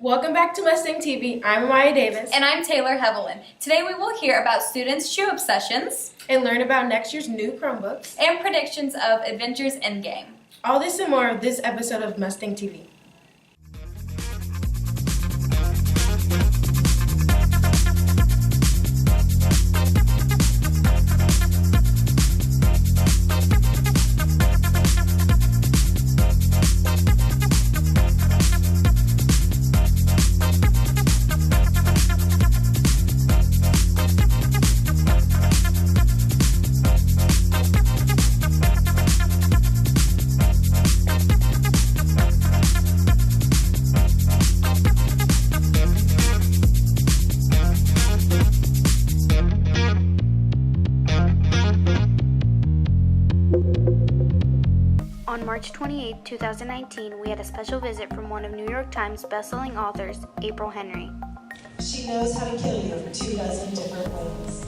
Welcome back to Mustang TV. I'm Maya Davis. And I'm Taylor Hevelin. Today we will hear about students' shoe obsessions. And learn about next year's new Chromebooks. And predictions of Avengers Endgame. All this and more of this episode of Mustang TV. On March 28, 2019, we had a special visit from one of New York Times bestselling authors, April Henry. She knows how to kill you in 24 different ways.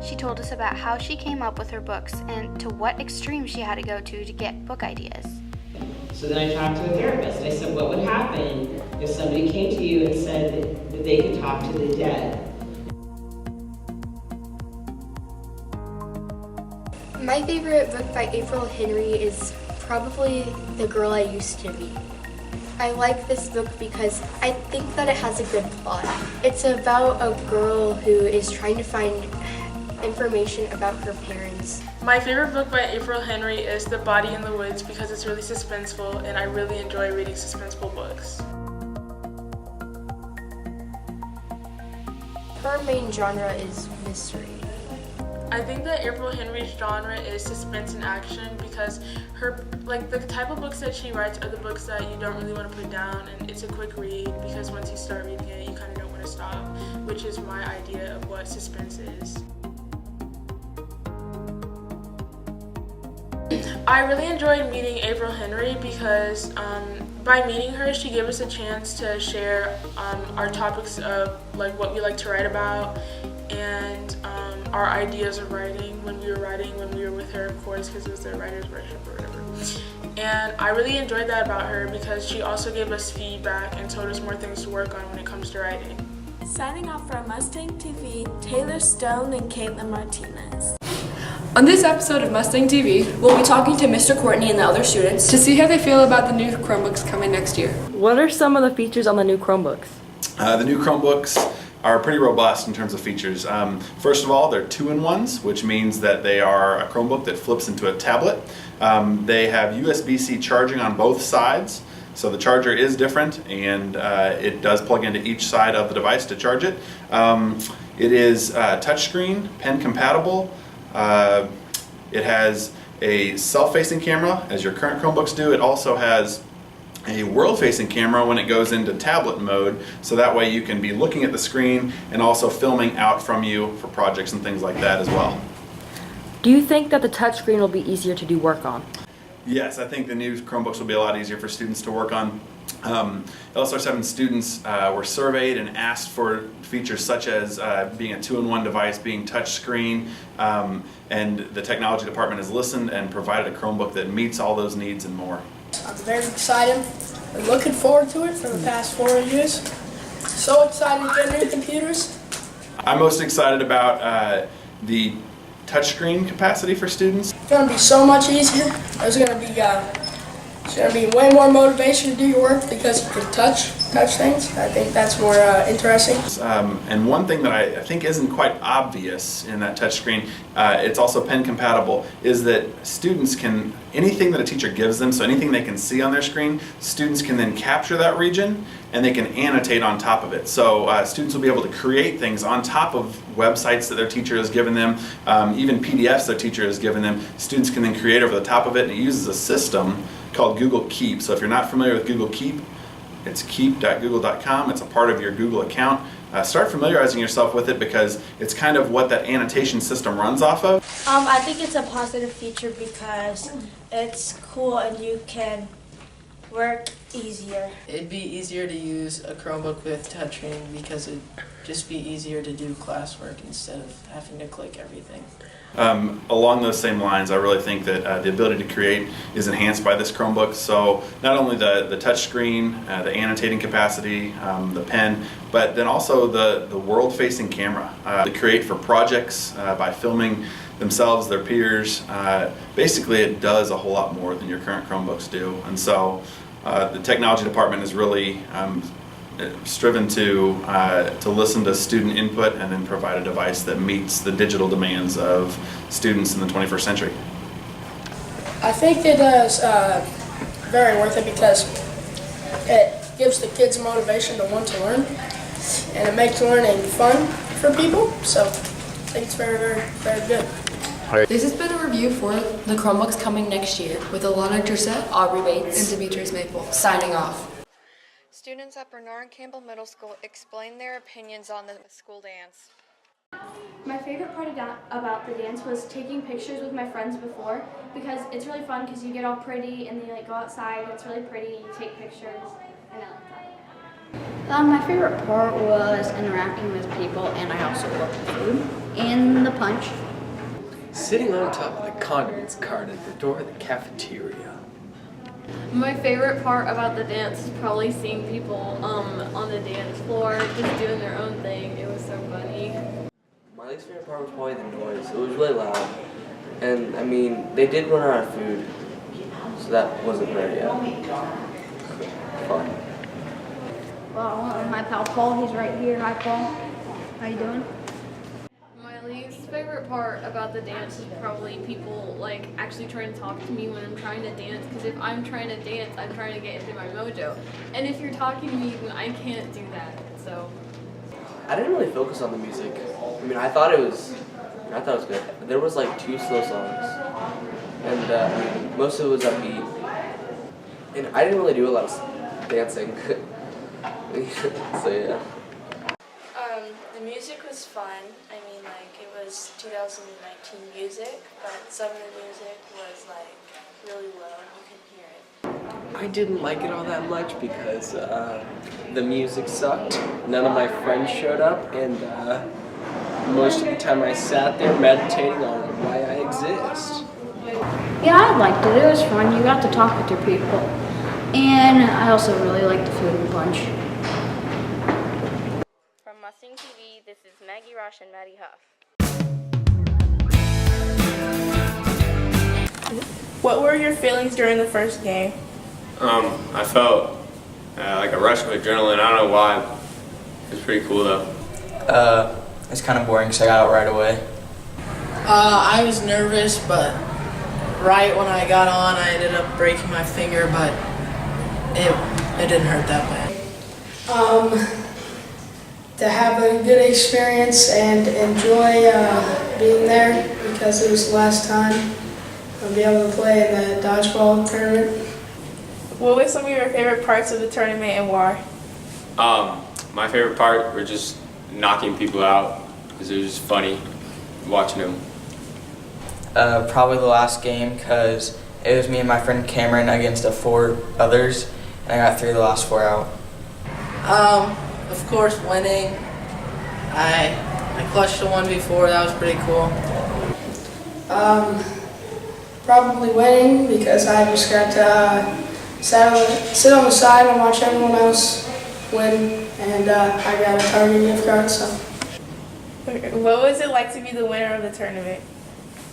She told us about how she came up with her books and to what extremes she had to go to get book ideas. So then I talked to a therapist. I said, what would happen if somebody came to you and said that they could talk to the dead? My favorite book by April Henry is probably The Girl I Used to Be. I like this book because I think that it has a good plot. It's about a girl who is trying to find information about her parents. My favorite book by April Henry is The Body in the Woods because it's really suspenseful and I really enjoy reading suspenseful books. Her main genre is mystery. I think that April Henry's genre is suspense and action because the type of books that she writes are the books that you don't really want to put down, and it's a quick read because once you start reading it, you kind of don't want to stop, which is my idea of what suspense is. I really enjoyed meeting April Henry because by meeting her, she gave us a chance to share our topics of what we like to write about and our ideas of writing when we were with her, of course, because it was the writer's workshop or whatever. And I really enjoyed that about her because she also gave us feedback and told us more things to work on when it comes to writing. Signing off from Mustang TV, Taylor Stone and Caitlin Martinez. On this episode of Mustang TV, we'll be talking to Mr. Courtney and the other students to see how they feel about the new Chromebooks coming next year. What are some of the features on the new Chromebooks? The new Chromebooks are pretty robust in terms of features. First of all, they're 2-in-1s, which means that they are a Chromebook that flips into a tablet. They have USB-C charging on both sides, so the charger is different and it does plug into each side of the device to charge it. It is touchscreen, pen compatible. It has a self-facing camera, as your current Chromebooks do. It also has a world-facing camera when it goes into tablet mode, so that way you can be looking at the screen and also filming out from you for projects and things like that as well. Do you think that the touchscreen will be easier to do work on? Yes, I think the new Chromebooks will be a lot easier for students to work on. LSR 7 students were surveyed and asked for features such as being a 2-in-1 device, being touchscreen, and the technology department has listened and provided a Chromebook that meets all those needs and more. I'm very excited. I'm looking forward to it for the past 4 years. So excited to get new computers. I'm most excited about the touchscreen capacity for students. It's going to be so much easier. There's going to be way more motivation to do your work because you can touch things. I think that's more interesting. And one thing that I think isn't quite obvious in that touchscreen, it's also pen compatible, is that students can, anything that a teacher gives them, so anything they can see on their screen, students can then capture that region and they can annotate on top of it. So students will be able to create things on top of websites that their teacher has given them, even PDFs their teacher has given them. Students can then create over the top of it, and it uses a system called Google Keep. So if you're not familiar with Google Keep, it's keep.google.com. It's a part of your Google account. Start familiarizing yourself with it because it's kind of what that annotation system runs off of. I think it's a positive feature because it's cool and you can work easier. It'd be easier to use a Chromebook with touchscreen because it'd just be easier to do classwork instead of having to click everything. Along those same lines, I really think that the ability to create is enhanced by this Chromebook. So not only the touch screen, the annotating capacity, the pen, but then also the world-facing camera to create for projects by filming themselves, their peers. Basically, it does a whole lot more than your current Chromebooks do. And so the technology department is really striven to listen to student input and then provide a device that meets the digital demands of students in the 21st century. I think it is very worth it because it gives the kids motivation to want to learn, and it makes learning fun for people. So I think it's very, very, very good. This has been a review for the Chromebooks coming next year with Alana Drissett, Aubrey Bates, and Demetrius Maple signing off. Students at Bernard Campbell Middle School explained their opinions on the school dance. My favorite part about the dance was taking pictures with my friends before, because it's really fun because you get all pretty and you go outside, it's really pretty, you take pictures, and I like that. My favorite part was interacting with people, and I also loved the food and the punch. Sitting on top of the condiments cart at the door of the cafeteria. My favorite part about the dance is probably seeing people on the dance floor just doing their own thing. It was so funny. My least favorite part was probably the noise. It was really loud. And I mean, they did run out of food, so that wasn't very fun. Well, my pal Paul, he's right here. Hi Paul. How you doing? My least favorite part about the dance is probably people actually trying to talk to me when I'm trying to dance, because if I'm trying to dance, I'm trying to get into my mojo. And if you're talking to me, I can't do that, so. I didn't really focus on the music. I mean, I thought it was good. There was 2 slow songs, and most of it was upbeat. And I didn't really do a lot of dancing. So yeah. The music was fun. I mean, it was 2019 music, but some of the music was really low and you couldn't hear it. I didn't like it all that much because the music sucked. None of my friends showed up, and most of the time I sat there meditating on why I exist. Yeah, I liked it. It was fun. You got to talk with your people. And I also really liked the food and punch. From Mustang TV, this is Maggie Rush and Maddie Huff. What were your feelings during the first game? I felt like a rush of adrenaline. I don't know why. It was pretty cool though. It's kind of boring because I got out right away. I was nervous, but right when I got on, I ended up breaking my finger, but it didn't hurt that bad. To have a good experience and enjoy being there, because it was the last time I'll be able to play in the Dodgeball tournament. What were some of your favorite parts of the tournament and why? My favorite part were just knocking people out because it was just funny watching them. Probably the last game because it was me and my friend Cameron against 4 others, and I got 3 of the last 4 out. Of course, winning. I clutched the one before. That was pretty cool. Probably winning because I just got to sit on the side and watch everyone else win, and I got a Target gift card. So. What was it like to be the winner of the tournament?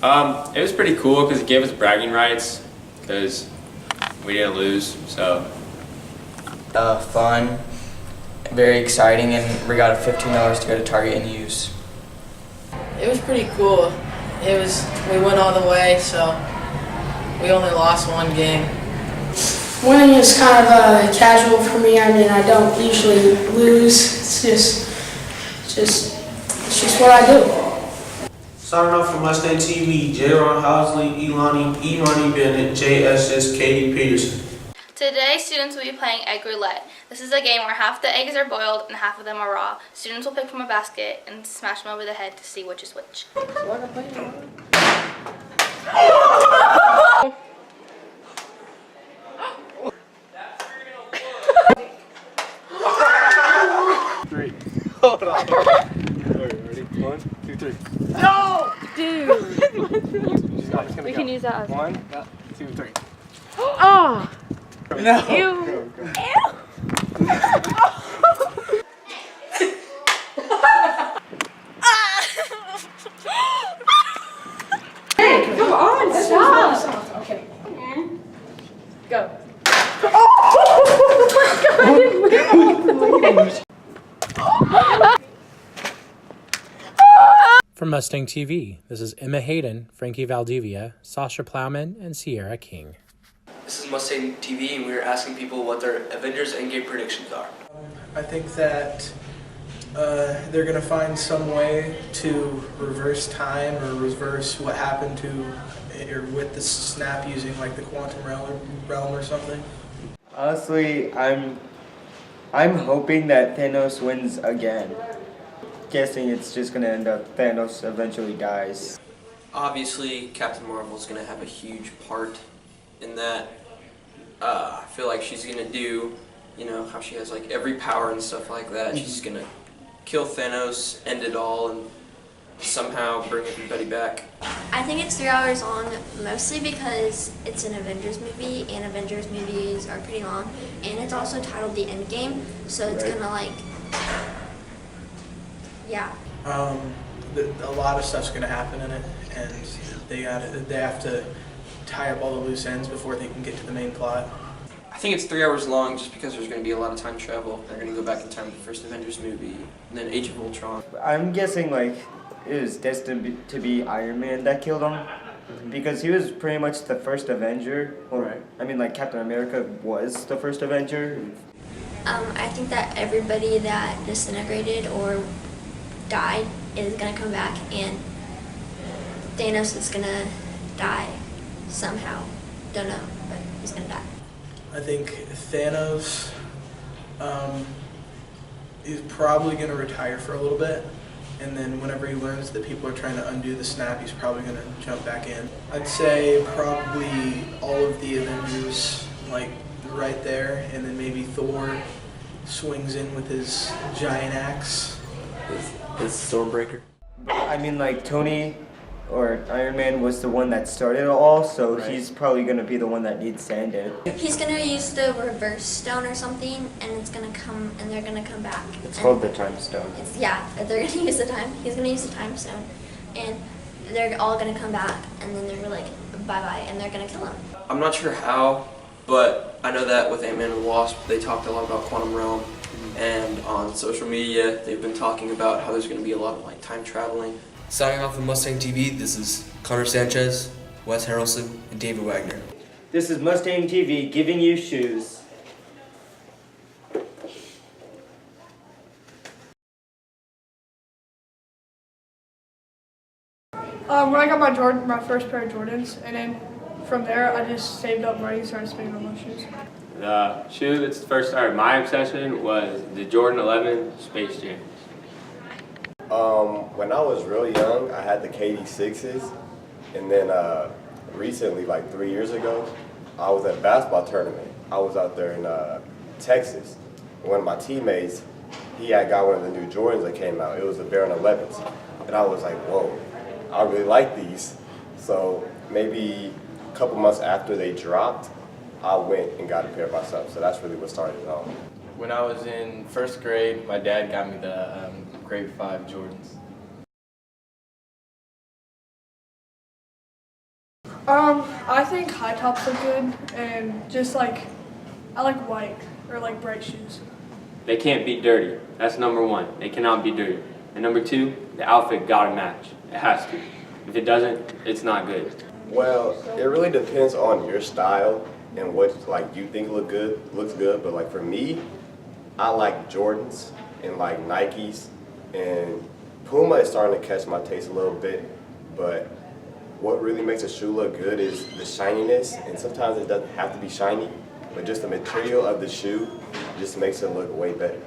It was pretty cool because it gave us bragging rights because we didn't lose. So. Fun, very exciting, and we got $15 to go to Target and use. It was pretty cool. We went all the way, so we only lost 1 game. Winning is kind of casual for me. I mean, I don't usually lose. It's just what I do. Starting off from Mustang TV, J-Ron Housley, Imani Bennett, JSS, Katie Peterson. Today, students will be playing egg roulette. This is a game where half the eggs are boiled and half of them are raw. Students will pick from a basket and smash them over the head to see which is which. 3. Hold on. Ready? 1, 2, 3. No! Dude! We can use that as 1, 2, 3. Oh! No! Ew! Hey, come on! Stop! Okay. Go. From Mustang TV, this is Emma Hayden, Frankie Valdivia, Sasha Plowman, and Sierra King. This is Mustang TV, and we are asking people what their Avengers Endgame predictions are. I think that they're going to find some way to reverse time or reverse what happened to or with the snap using like the quantum realm or something. Honestly, I'm hoping that Thanos wins again. Guessing it's just gonna end up Thanos eventually dies. Obviously, Captain Marvel is going to have a huge part in that. I feel like she's going to do, you know, how she has like every power and stuff like that. She's going to kill Thanos, end it all, and somehow bring everybody back. I think it's 3 hours long, mostly because it's an Avengers movie, and Avengers movies are pretty long, and it's also titled The Endgame, so it's gonna like, yeah. A lot of stuff's gonna happen in it, and they have to tie up all the loose ends before they can get to the main plot. I think it's 3 hours long just because there's going to be a lot of time travel. They're going to go back in time to the first Avengers movie, and then Age of Ultron. I'm guessing like it was destined to be Iron Man that killed him, because he was pretty much the first Avenger. Well, right. I mean, like Captain America was the first Avenger. I think that everybody that disintegrated or died is gonna come back, and Thanos is gonna die somehow. Don't know, but he's gonna die. I think Thanos is probably going to retire for a little bit, and then whenever he learns that people are trying to undo the snap, he's probably going to jump back in. I'd say probably all of the Avengers, like right there, and then maybe Thor swings in with his giant axe. His Stormbreaker. I mean, like Tony or Iron Man was the one that started it all, so he's probably gonna be the one that needs sand in. He's gonna use the reverse stone or something, and it's gonna come, and they're gonna come back. It's called the time stone. Yeah, they're gonna use the time. He's gonna use the time stone, and they're all gonna come back, and then they're like bye-bye, and they're gonna kill him. I'm not sure how, but I know that with Ant-Man and the Wasp, they talked a lot about quantum realm, and on social media, they've been talking about how there's going to be a lot of like time traveling. Signing off from Mustang TV, this is Connor Sanchez, Wes Harrelson, and David Wagner. This is Mustang TV giving you shoes. When I got my first pair of Jordans, and then from there I just saved up money and started spending on those shoes. The shoe that first started my obsession was the Jordan 11 Space Jam. When I was real young, I had the KD6s, and then recently, like 3 years ago, I was at a basketball tournament. I was out there in Texas. One of my teammates, he had got one of the new Jordans that came out. It was the Baron 11s, and I was like, whoa, I really like these. So maybe a couple months after they dropped, I went and got a pair myself. So that's really what started it all. When I was in first grade, my dad got me the grade 5 Jordans. I think high tops look good, and just like, I like white or like bright shoes. They can't be dirty. That's number one. They cannot be dirty. And number two, the outfit gotta match. It has to. If it doesn't, it's not good. Well, it really depends on your style and what like you think looks good. But like for me, I like Jordans and like Nikes, and Puma is starting to catch my taste a little bit. But what really makes a shoe look good is the shininess, and sometimes it doesn't have to be shiny, but just the material of the shoe just makes it look way better.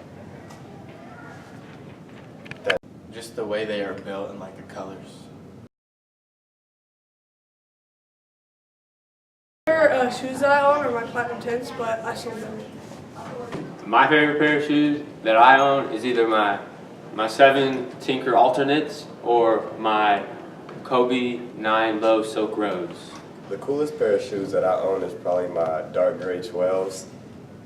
Just the way they are built and like the colors. Shoes that I own are my Platinum 10s, but I sold them. My favorite pair of shoes that I own is either my 7 Tinker alternates or my Kobe 9 low silk roads. The coolest pair of shoes that I own is probably my dark gray 12s.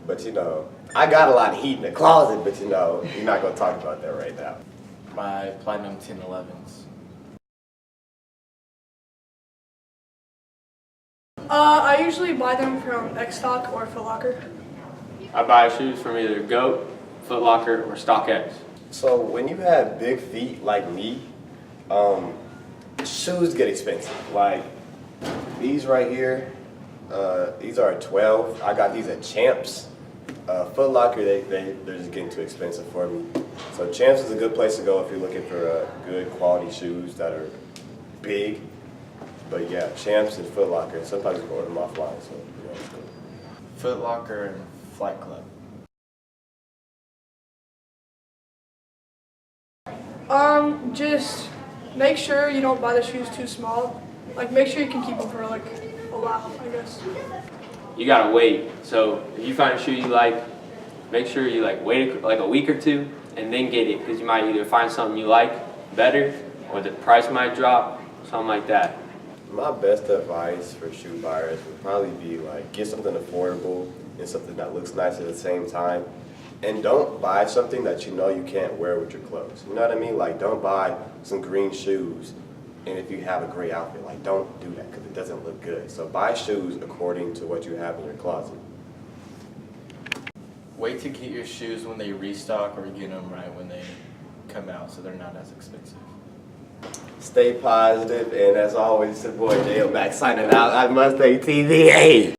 But you know, I got a lot of heat in the closet, but you know, we're not gonna talk about that right now. My Platinum 1011s. I usually buy them from X-Stock or Foot Locker. I buy shoes from either GOAT, Foot Locker, or StockX. So when you have big feet like me, shoes get expensive. Like these right here, these are 12. I got these at Champs. Foot Locker, they're just getting too expensive for me. So Champs is a good place to go if you're looking for good quality shoes that are big. But yeah, Champs and Foot Locker. Sometimes you can order them offline, so you know, it's cool. Foot Locker and Flight Club. Just make sure you don't buy the shoes too small. Like, make sure you can keep them for like a while, I guess. You gotta wait. So if you find a shoe you like, make sure you wait like a week or two and then get it, because you might either find something you like better or the price might drop, something like that. My best advice for shoe buyers would probably be like, get something affordable and something that looks nice at the same time. And don't buy something that you know you can't wear with your clothes. You know what I mean? Like, don't buy some green shoes and if you have a gray outfit, like, don't do that because it doesn't look good. So buy shoes according to what you have in your closet. Wait to get your shoes when they restock or get them right when they come out so they're not as expensive. Stay positive, and as always, it's your boy J.O. Max signing out on Mustang TV.